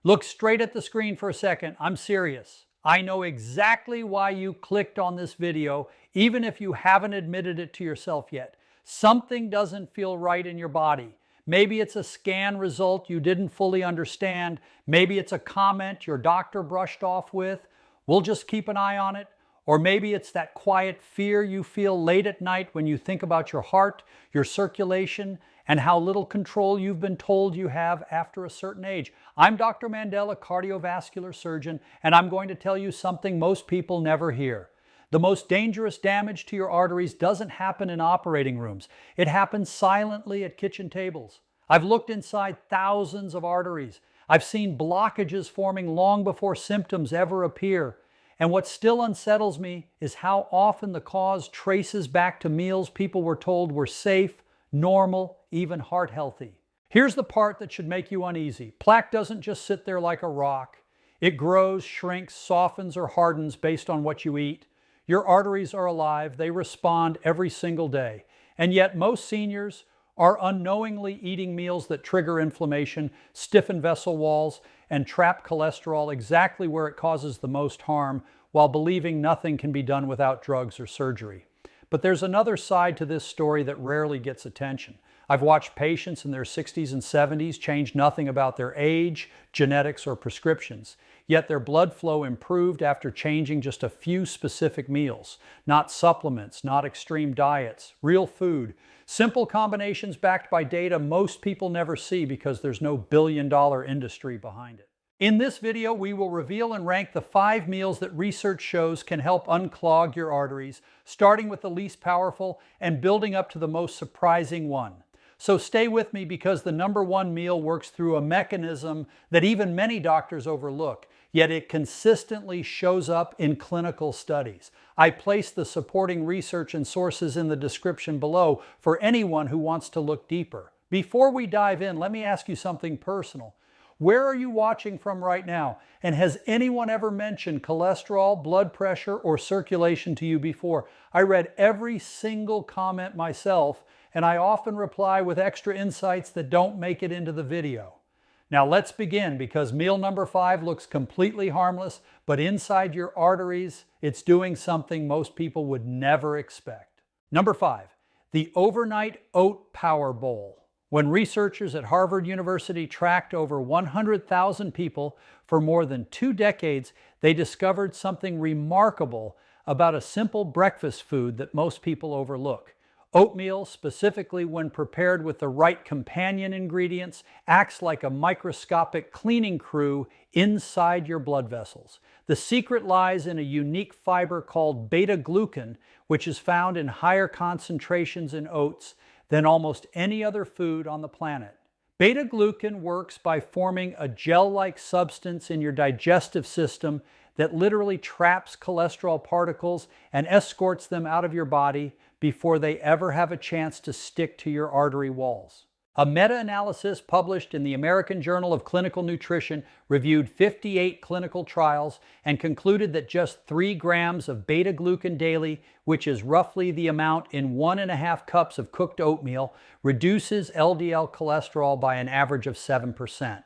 Look straight at the screen for a second. I'm serious. I know exactly why you clicked on this video, even if you haven't admitted it to yourself yet. Something doesn't feel right in your body. Maybe it's a scan result you didn't fully understand. Maybe it's a comment your doctor brushed off with. We'll just keep an eye on it. Or maybe it's that quiet fear you feel late at night when you think about your heart, your circulation, and how little control you've been told you have after a certain age. I'm Dr. Mandell, a cardiovascular surgeon, and I'm going to tell you something most people never hear. The most dangerous damage to your arteries doesn't happen in operating rooms. It happens silently at kitchen tables. I've looked inside thousands of arteries. I've seen blockages forming long before symptoms ever appear. And what still unsettles me is how often the cause traces back to meals people were told were safe, normal, even heart healthy. Here's the part that should make you uneasy. Plaque doesn't just sit there like a rock. It grows, shrinks, softens, or hardens based on what you eat. Your arteries are alive. They respond every single day. And yet most seniors are unknowingly eating meals that trigger inflammation, stiffen vessel walls, and trap cholesterol exactly where it causes the most harm, while believing nothing can be done without drugs or surgery. But there's another side to this story that rarely gets attention. I've watched patients in their 60s and 70s change nothing about their age, genetics, or prescriptions. Yet their blood flow improved after changing just a few specific meals. Not supplements, not extreme diets, real food. Simple combinations backed by data most people never see because there's no billion-dollar industry behind it. In this video, we will reveal and rank the 5 meals that research shows can help unclog your arteries, starting with the least powerful and building up to the most surprising one. So stay with me because the number 1 meal works through a mechanism that even many doctors overlook, yet it consistently shows up in clinical studies. I place the supporting research and sources in the description below for anyone who wants to look deeper. Before we dive in, let me ask you something personal. Where are you watching from right now? And has anyone ever mentioned cholesterol, blood pressure, or circulation to you before? I read every single comment myself, and I often reply with extra insights that don't make it into the video. Now let's begin, because meal number 5 looks completely harmless, but inside your arteries, it's doing something most people would never expect. Number 5, the overnight oat power bowl. When researchers at Harvard University tracked over 100,000 people for more than 2 decades, they discovered something remarkable about a simple breakfast food that most people overlook. Oatmeal, specifically when prepared with the right companion ingredients, acts like a microscopic cleaning crew inside your blood vessels. The secret lies in a unique fiber called beta-glucan, which is found in higher concentrations in oats than almost any other food on the planet. Beta-glucan works by forming a gel-like substance in your digestive system that literally traps cholesterol particles and escorts them out of your body before they ever have a chance to stick to your artery walls. A meta-analysis published in the American Journal of Clinical Nutrition reviewed 58 clinical trials and concluded that just 3 grams of beta-glucan daily, which is roughly the amount in 1.5 cups of cooked oatmeal, reduces LDL cholesterol by an average of 7%.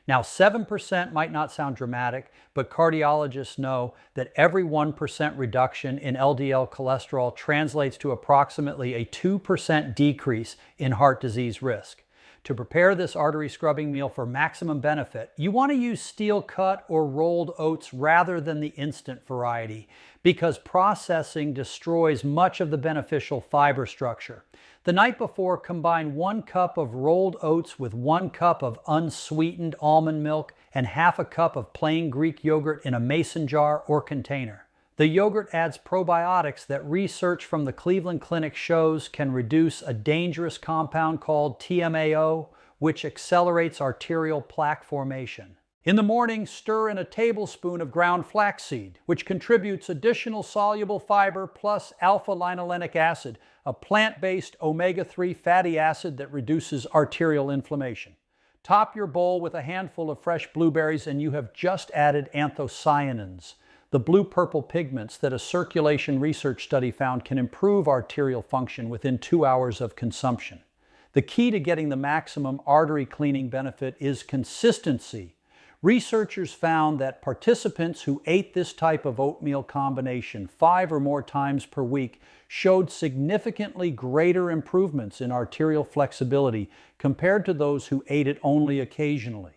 Now, 7% might not sound dramatic, but cardiologists know that every 1% reduction in LDL cholesterol translates to approximately a 2% decrease in heart disease risk. To prepare this artery scrubbing meal for maximum benefit, you want to use steel-cut or rolled oats rather than the instant variety, because processing destroys much of the beneficial fiber structure. The night before, combine 1 cup of rolled oats with 1 cup of unsweetened almond milk and half a cup of plain Greek yogurt in a mason jar or container. The yogurt adds probiotics that research from the Cleveland Clinic shows can reduce a dangerous compound called TMAO, which accelerates arterial plaque formation. In the morning, stir in a tablespoon of ground flaxseed, which contributes additional soluble fiber plus alpha-linolenic acid, a plant-based omega-3 fatty acid that reduces arterial inflammation. Top your bowl with a handful of fresh blueberries and you have just added anthocyanins, the blue-purple pigments that a circulation research study found can improve arterial function within 2 hours of consumption. The key to getting the maximum artery cleaning benefit is consistency. Researchers found that participants who ate this type of oatmeal combination 5 or more times per week showed significantly greater improvements in arterial flexibility compared to those who ate it only occasionally.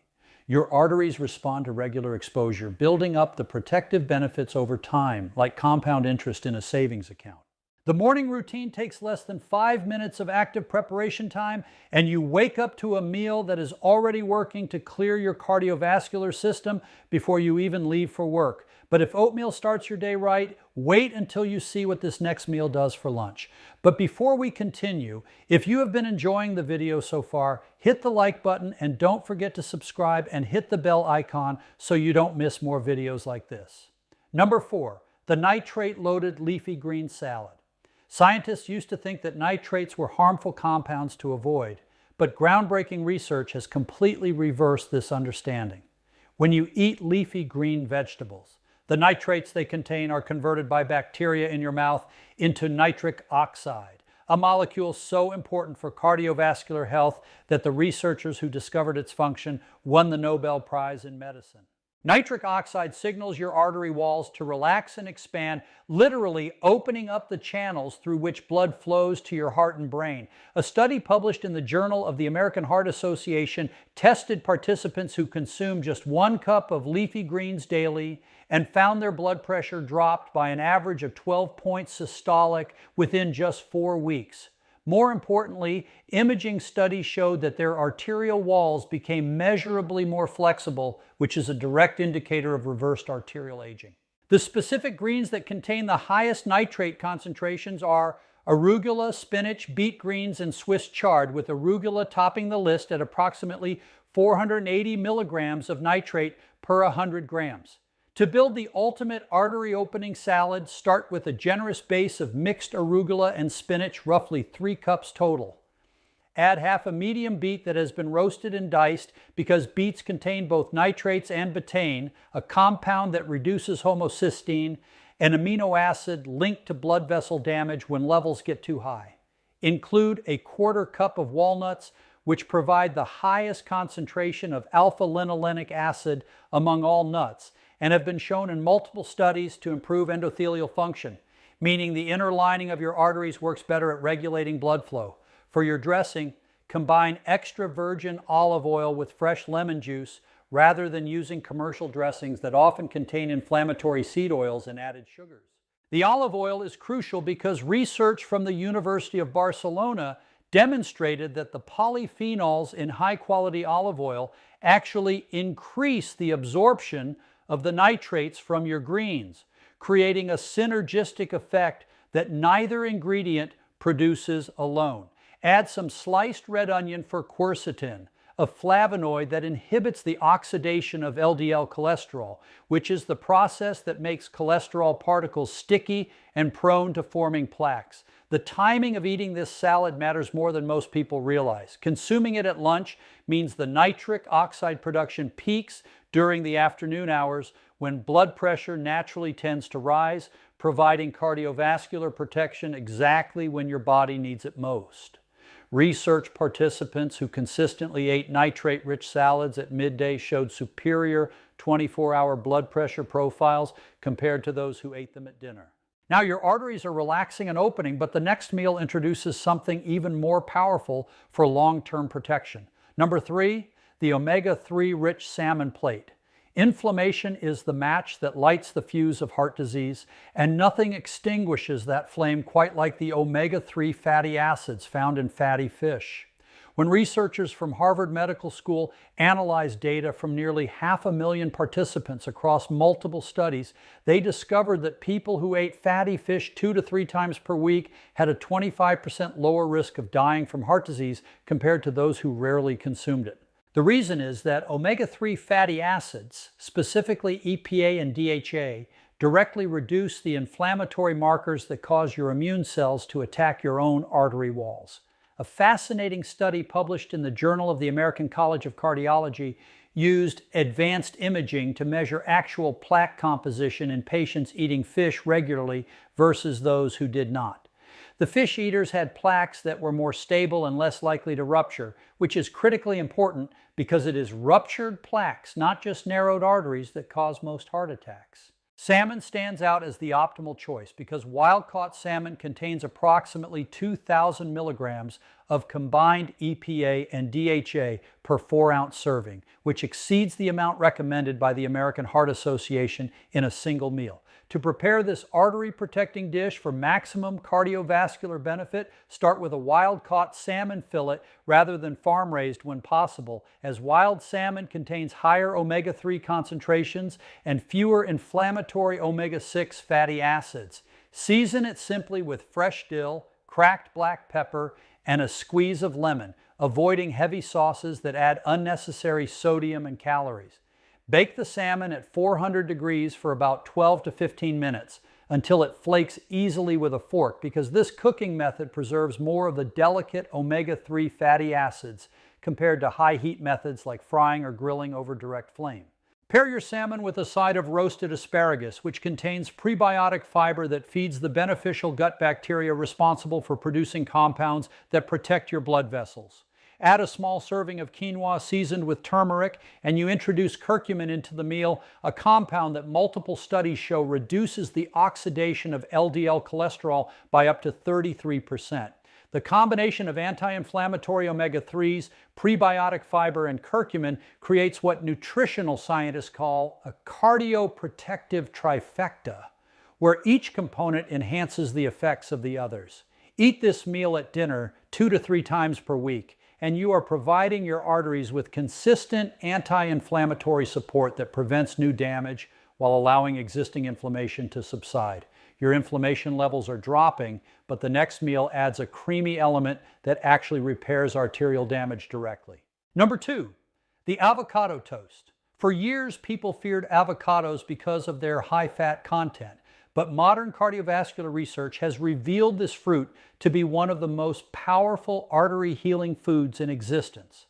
Your arteries respond to regular exposure, building up the protective benefits over time, like compound interest in a savings account. The morning routine takes less than 5 minutes of active preparation time, and you wake up to a meal that is already working to clear your cardiovascular system before you even leave for work. But if oatmeal starts your day right, wait until you see what this next meal does for lunch. But before we continue, if you have been enjoying the video so far, hit the like button and don't forget to subscribe and hit the bell icon so you don't miss more videos like this. Number 4, the nitrate-loaded leafy green salad. Scientists used to think that nitrates were harmful compounds to avoid, but groundbreaking research has completely reversed this understanding. When you eat leafy green vegetables, the nitrates they contain are converted by bacteria in your mouth into nitric oxide, a molecule so important for cardiovascular health that the researchers who discovered its function won the Nobel Prize in medicine. Nitric oxide signals your artery walls to relax and expand, literally opening up the channels through which blood flows to your heart and brain. A study published in the Journal of the American Heart Association tested participants who consumed just 1 cup of leafy greens daily and found their blood pressure dropped by an average of 12 points systolic within just 4 weeks. More importantly, imaging studies showed that their arterial walls became measurably more flexible, which is a direct indicator of reversed arterial aging. The specific greens that contain the highest nitrate concentrations are arugula, spinach, beet greens, and Swiss chard, with arugula topping the list at approximately 480 milligrams of nitrate per 100 grams. To build the ultimate artery-opening salad, start with a generous base of mixed arugula and spinach, roughly 3 cups total. Add half a medium beet that has been roasted and diced because beets contain both nitrates and betaine, a compound that reduces homocysteine, an amino acid linked to blood vessel damage when levels get too high. Include a 1/4 cup of walnuts, which provide the highest concentration of alpha-linolenic acid among all nuts, and have been shown in multiple studies to improve endothelial function, meaning the inner lining of your arteries works better at regulating blood flow. For your dressing, combine extra virgin olive oil with fresh lemon juice rather than using commercial dressings that often contain inflammatory seed oils and added sugars. The olive oil is crucial because research from the University of Barcelona demonstrated that the polyphenols in high-quality olive oil actually increase the absorption of the nitrates from your greens, creating a synergistic effect that neither ingredient produces alone. Add some sliced red onion for quercetin, a flavonoid that inhibits the oxidation of LDL cholesterol, which is the process that makes cholesterol particles sticky and prone to forming plaques. The timing of eating this salad matters more than most people realize. Consuming it at lunch means the nitric oxide production peaks during the afternoon hours when blood pressure naturally tends to rise, providing cardiovascular protection exactly when your body needs it most. Research participants who consistently ate nitrate-rich salads at midday showed superior 24-hour blood pressure profiles compared to those who ate them at dinner. Now your arteries are relaxing and opening, but the next meal introduces something even more powerful for long-term protection. Number 3, the omega-3 rich salmon plate. Inflammation is the match that lights the fuse of heart disease, and nothing extinguishes that flame quite like the omega-3 fatty acids found in fatty fish. When researchers from Harvard Medical School analyzed data from nearly 500,000 participants across multiple studies, they discovered that people who ate fatty fish 2 to 3 times per week had a 25% lower risk of dying from heart disease compared to those who rarely consumed it. The reason is that omega-3 fatty acids, specifically EPA and DHA, directly reduce the inflammatory markers that cause your immune cells to attack your own artery walls. A fascinating study published in the Journal of the American College of Cardiology used advanced imaging to measure actual plaque composition in patients eating fish regularly versus those who did not. The fish eaters had plaques that were more stable and less likely to rupture, which is critically important because it is ruptured plaques, not just narrowed arteries, that cause most heart attacks. Salmon stands out as the optimal choice because wild-caught salmon contains approximately 2,000 milligrams of combined EPA and DHA per 4-ounce serving, which exceeds the amount recommended by the American Heart Association in a single meal. To prepare this artery-protecting dish for maximum cardiovascular benefit, start with a wild-caught salmon fillet rather than farm-raised when possible, as wild salmon contains higher omega-3 concentrations and fewer inflammatory omega-6 fatty acids. Season it simply with fresh dill, cracked black pepper, and a squeeze of lemon, avoiding heavy sauces that add unnecessary sodium and calories. Bake the salmon at 400 degrees for about 12 to 15 minutes until it flakes easily with a fork, because this cooking method preserves more of the delicate omega-3 fatty acids compared to high heat methods like frying or grilling over direct flame. Pair your salmon with a side of roasted asparagus, which contains prebiotic fiber that feeds the beneficial gut bacteria responsible for producing compounds that protect your blood vessels. Add a small serving of quinoa seasoned with turmeric, and you introduce curcumin into the meal, a compound that multiple studies show reduces the oxidation of LDL cholesterol by up to 33%. The combination of anti-inflammatory omega-3s, prebiotic fiber, and curcumin creates what nutritional scientists call a cardioprotective trifecta, where each component enhances the effects of the others. Eat this meal at dinner 2 to 3 times per week, and you are providing your arteries with consistent anti-inflammatory support that prevents new damage while allowing existing inflammation to subside. Your inflammation levels are dropping, but the next meal adds a creamy element that actually repairs arterial damage directly. Number 2, the avocado toast. For years, people feared avocados because of their high-fat content, but modern cardiovascular research has revealed this fruit to be one of the most powerful artery-healing foods in existence.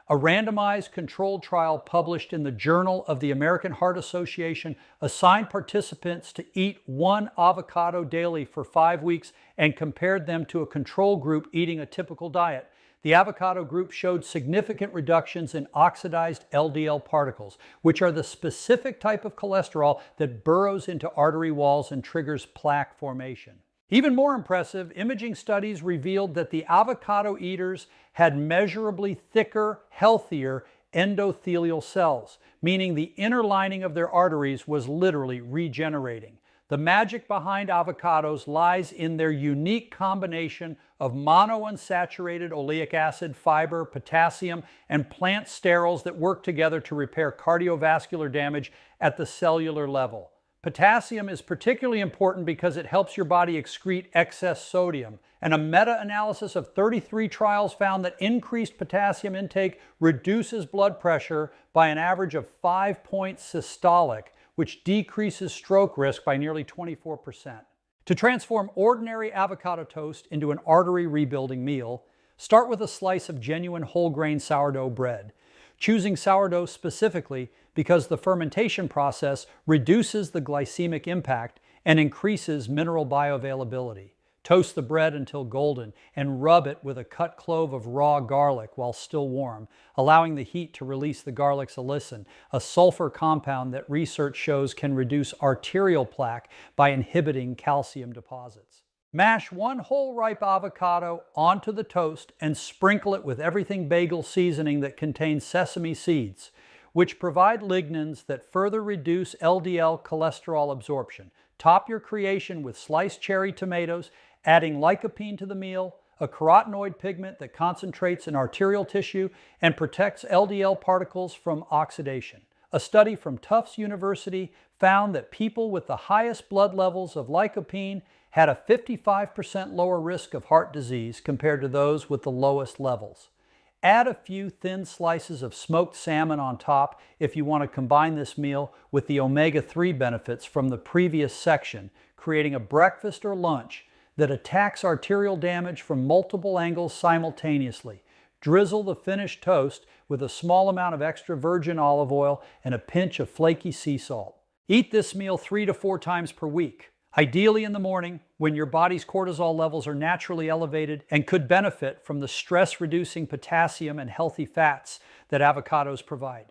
A randomized controlled trial published in the Journal of the American Heart Association assigned participants to eat 1 avocado daily for 5 weeks and compared them to a control group eating a typical diet. The avocado group showed significant reductions in oxidized LDL particles, which are the specific type of cholesterol that burrows into artery walls and triggers plaque formation. Even more impressive, imaging studies revealed that the avocado eaters had measurably thicker, healthier endothelial cells, meaning the inner lining of their arteries was literally regenerating. The magic behind avocados lies in their unique combination of monounsaturated oleic acid, fiber, potassium, and plant sterols that work together to repair cardiovascular damage at the cellular level. Potassium is particularly important because it helps your body excrete excess sodium, and a meta-analysis of 33 trials found that increased potassium intake reduces blood pressure by an average of 5 points systolic, which decreases stroke risk by nearly 24%. To transform ordinary avocado toast into an artery rebuilding meal, start with a slice of genuine whole grain sourdough bread, choosing sourdough specifically because the fermentation process reduces the glycemic impact and increases mineral bioavailability. Toast the bread until golden and rub it with a cut clove of raw garlic while still warm, allowing the heat to release the garlic salicin, a sulfur compound that research shows can reduce arterial plaque by inhibiting calcium deposits. Mash 1 whole ripe avocado onto the toast and sprinkle it with everything bagel seasoning that contains sesame seeds, which provide lignans that further reduce LDL cholesterol absorption. Top your creation with sliced cherry tomatoes, adding lycopene to the meal, a carotenoid pigment that concentrates in arterial tissue and protects LDL particles from oxidation. A study from Tufts University found that people with the highest blood levels of lycopene had a 55% lower risk of heart disease compared to those with the lowest levels. Add a few thin slices of smoked salmon on top if you want to combine this meal with the omega-3 benefits from the previous section, creating a breakfast or lunch that attacks arterial damage from multiple angles simultaneously. Drizzle the finished toast with a small amount of extra virgin olive oil and a pinch of flaky sea salt. Eat this meal 3 to 4 times per week. Ideally in the morning, when your body's cortisol levels are naturally elevated and could benefit from the stress-reducing potassium and healthy fats that avocados provide.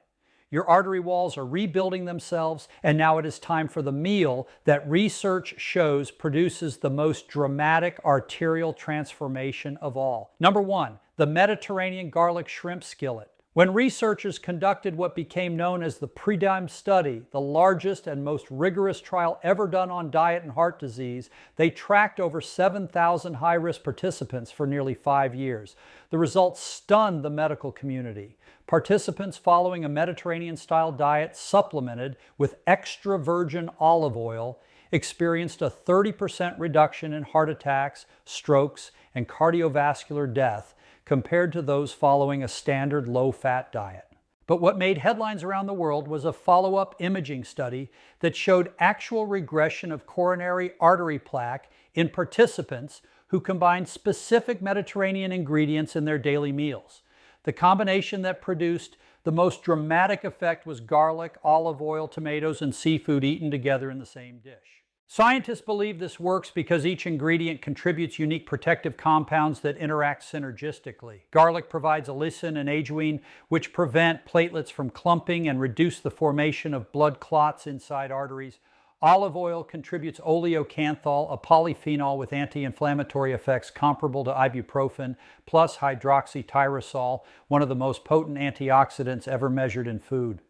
Your artery walls are rebuilding themselves, and now it is time for the meal that research shows produces the most dramatic arterial transformation of all. Number one, the Mediterranean garlic shrimp skillet. When researchers conducted what became known as the PREDIME study, the largest and most rigorous trial ever done on diet and heart disease, they tracked over 7,000 high-risk participants for nearly 5 years. The results stunned the medical community. Participants following a Mediterranean-style diet supplemented with extra virgin olive oil experienced a 30% reduction in heart attacks, strokes, and cardiovascular death compared to those following a standard low-fat diet. But what made headlines around the world was a follow-up imaging study that showed actual regression of coronary artery plaque in participants who combined specific Mediterranean ingredients in their daily meals. The combination that produced the most dramatic effect was garlic, olive oil, tomatoes, and seafood eaten together in the same dish. Scientists believe this works because each ingredient contributes unique protective compounds that interact synergistically. Garlic provides allicin and ajuine, which prevent platelets from clumping and reduce the formation of blood clots inside arteries. Olive oil contributes oleocanthal, a polyphenol with anti-inflammatory effects comparable to ibuprofen, plus hydroxytyrosol, one of the most potent antioxidants ever measured in food.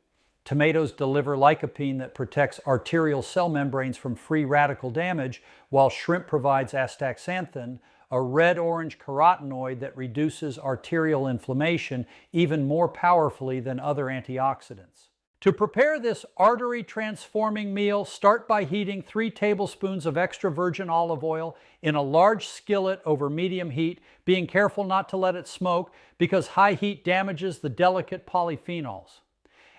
Tomatoes deliver lycopene that protects arterial cell membranes from free radical damage, while shrimp provides astaxanthin, a red-orange carotenoid that reduces arterial inflammation even more powerfully than other antioxidants. To prepare this artery-transforming meal, start by heating 3 tablespoons of extra virgin olive oil in a large skillet over medium heat, being careful not to let it smoke because high heat damages the delicate polyphenols.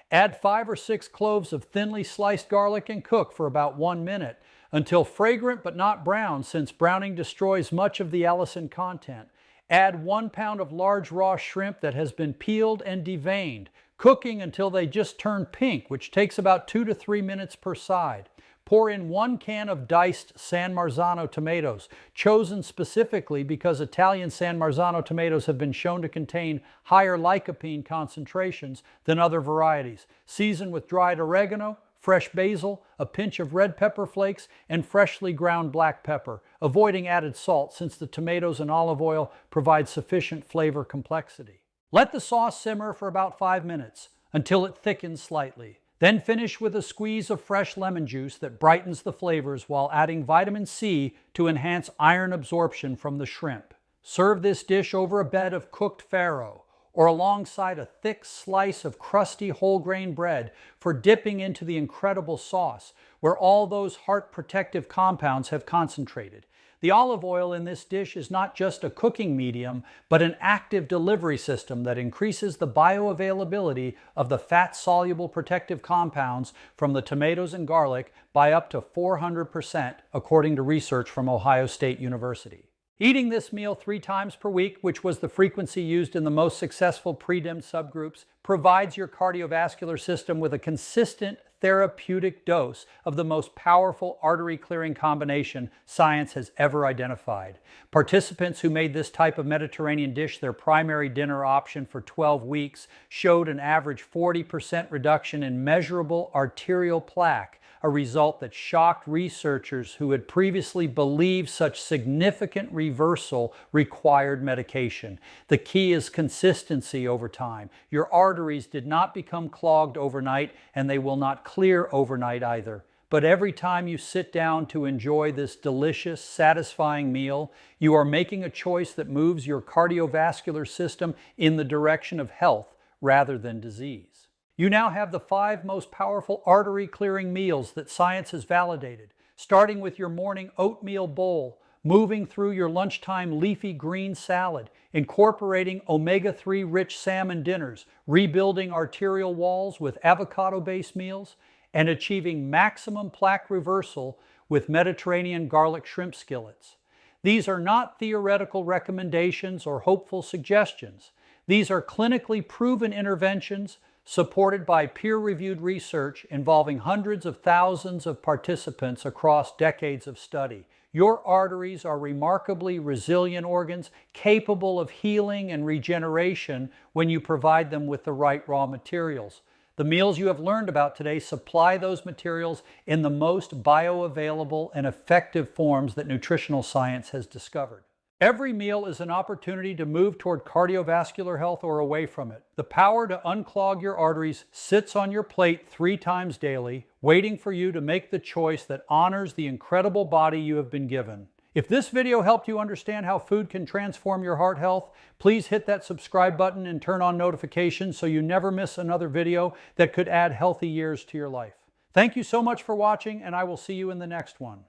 Add 5 or 6 cloves of thinly sliced garlic and cook for about 1 minute until fragrant but not brown, since browning destroys much of the allicin content. Add 1 pound of large raw shrimp that has been peeled and deveined, cooking until they just turn pink, which takes about 2 to 3 minutes per side. Pour in 1 can of diced San Marzano tomatoes, chosen specifically because Italian San Marzano tomatoes have been shown to contain higher lycopene concentrations than other varieties. Season with dried oregano, fresh basil, a pinch of red pepper flakes, and freshly ground black pepper, avoiding added salt since the tomatoes and olive oil provide sufficient flavor complexity. Let the sauce simmer for about 5 minutes until it thickens slightly. Then finish with a squeeze of fresh lemon juice that brightens the flavors while adding vitamin C to enhance iron absorption from the shrimp. Serve this dish over a bed of cooked farro or alongside a thick slice of crusty whole grain bread for dipping into the incredible sauce where all those heart protective compounds have concentrated. The olive oil in this dish is not just a cooking medium, but an active delivery system that increases the bioavailability of the fat-soluble protective compounds from the tomatoes and garlic by up to 400%, according to research from Ohio State University. Eating this meal 3 times per week, which was the frequency used in the most successful PREDIM subgroups, provides your cardiovascular system with a consistent therapeutic dose of the most powerful artery clearing combination science has ever identified. Participants who made this type of Mediterranean dish their primary dinner option for 12 weeks showed an average 40% reduction in measurable arterial plaque, a result that shocked researchers who had previously believed such significant reversal required medication. The key is consistency over time. Your arteries did not become clogged overnight, and they will not clear overnight either. But every time you sit down to enjoy this delicious, satisfying meal, you are making a choice that moves your cardiovascular system in the direction of health rather than disease. You now have the 5 most powerful artery clearing meals that science has validated, starting with your morning oatmeal bowl, moving through your lunchtime leafy green salad, incorporating omega-3 rich salmon dinners, rebuilding arterial walls with avocado-based meals, and achieving maximum plaque reversal with Mediterranean garlic shrimp skillets. These are not theoretical recommendations or hopeful suggestions. These are clinically proven interventions supported by peer-reviewed research involving hundreds of thousands of participants across decades of study. Your arteries are remarkably resilient organs capable of healing and regeneration when you provide them with the right raw materials. The meals you have learned about today supply those materials in the most bioavailable and effective forms that nutritional science has discovered. Every meal is an opportunity to move toward cardiovascular health or away from it. The power to unclog your arteries sits on your plate 3 times daily, waiting for you to make the choice that honors the incredible body you have been given. If this video helped you understand how food can transform your heart health, please hit that subscribe button and turn on notifications so you never miss another video that could add healthy years to your life. Thank you so much for watching, and I will see you in the next one.